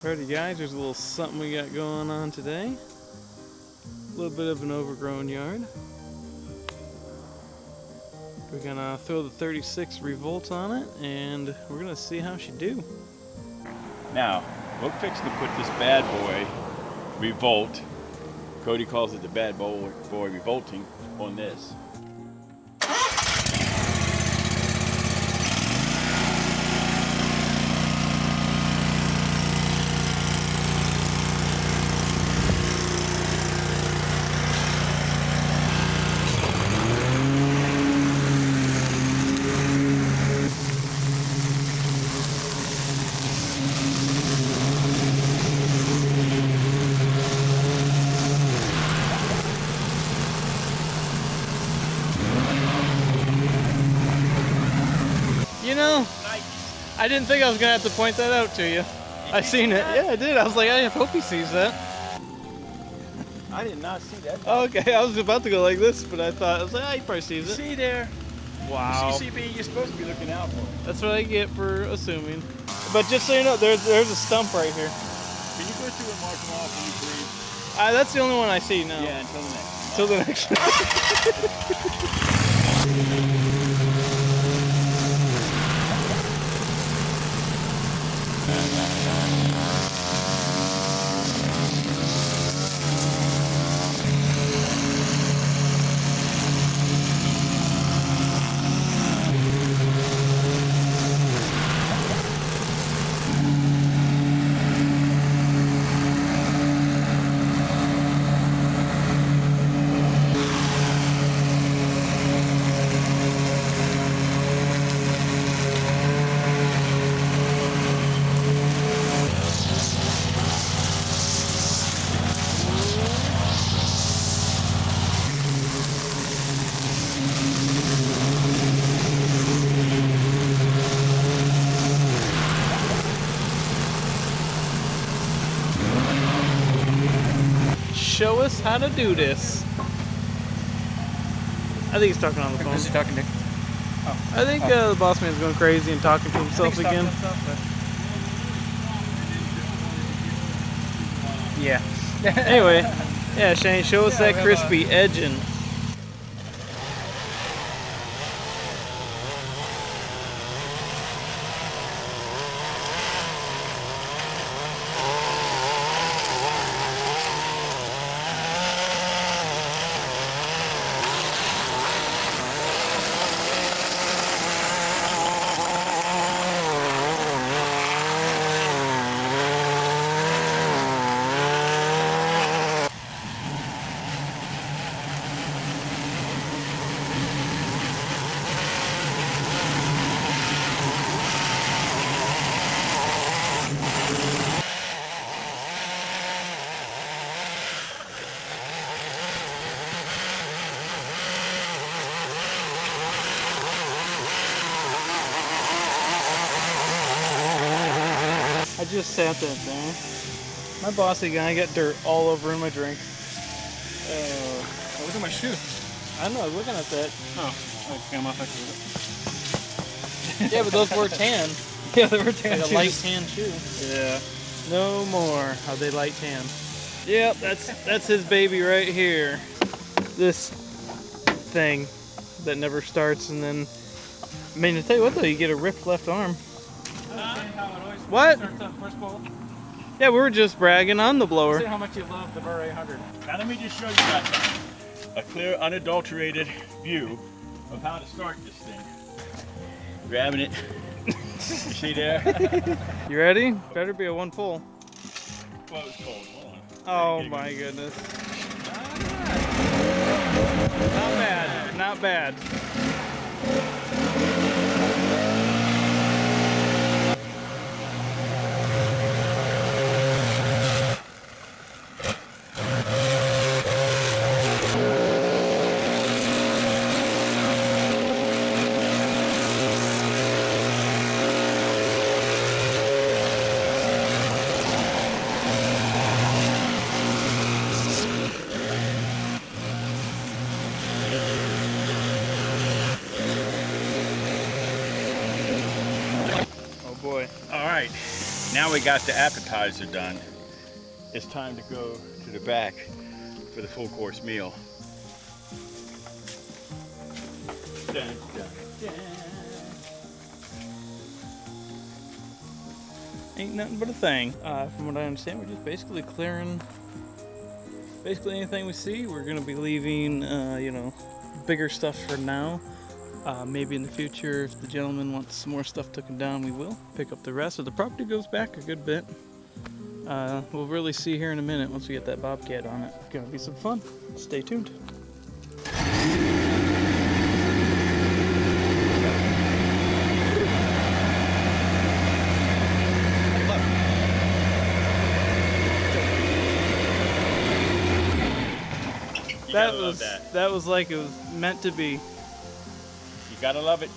Alrighty guys, there's a little something we got going on today. A little bit of an overgrown yard. We're gonna throw the 36 revolt on it and we're gonna see how she do. Now, we're fixing to put this bad boy revolt, Cody calls it the bad boy revolting, on this. You know, I didn't think I was gonna have to point that out to you. I seen it. Yeah, I did. I was like, I hope he sees that. I did not see that. Okay, I was about to go like this, but I was like, he probably sees it. See there? Wow. CCB, you're supposed to be looking out for it. That's what I get for assuming. But just so you know, there's a stump right here. Can you go through and mark them off when you breathe? That's the only one I see now. Yeah, until the next. Until the next one. Show us how to do this. I think he's talking on the phone. Is he talking to? Oh. I think the boss man's going crazy and talking to himself again. Yeah. Anyway, yeah, Shane, show us that crispy edging. I just sat that there. My bossy guy got dirt all over in my drink. Look at my shoe. I don't know, I was looking at that. Oh, okay, I'm off. Yeah, but those were tan. Yeah, they were tan. Like a light tan shoe. Yeah. No more are they light tan. Yep, that's his baby right here. This thing that never starts, and then, I mean, to tell you what though, you get a ripped left arm. What? Yeah, we were just bragging on the blower. Say how much you love the Burr 800. Now let me just show you guys a clear, unadulterated view of how to start this thing. Grabbing it. You see there? You ready? Better be a one pull. Well, it's cold. Hold on. Oh my goodness. Not bad. Not bad. All right. Now we got the appetizer done. It's time to go to the back for the full course meal. Dun, dun, dun. Ain't nothing but a thing. From what I understand, we're just basically clearing basically anything we see. We're gonna be leaving, you know, bigger stuff for now. Maybe in the future, if the gentleman wants some more stuff taken down, we will pick up the rest. So the property goes back a good bit. We'll really see here in a minute once we get that bobcat on it. It's gonna be some fun. Stay tuned. You gotta love that. That was like it was meant to be. You gotta love it.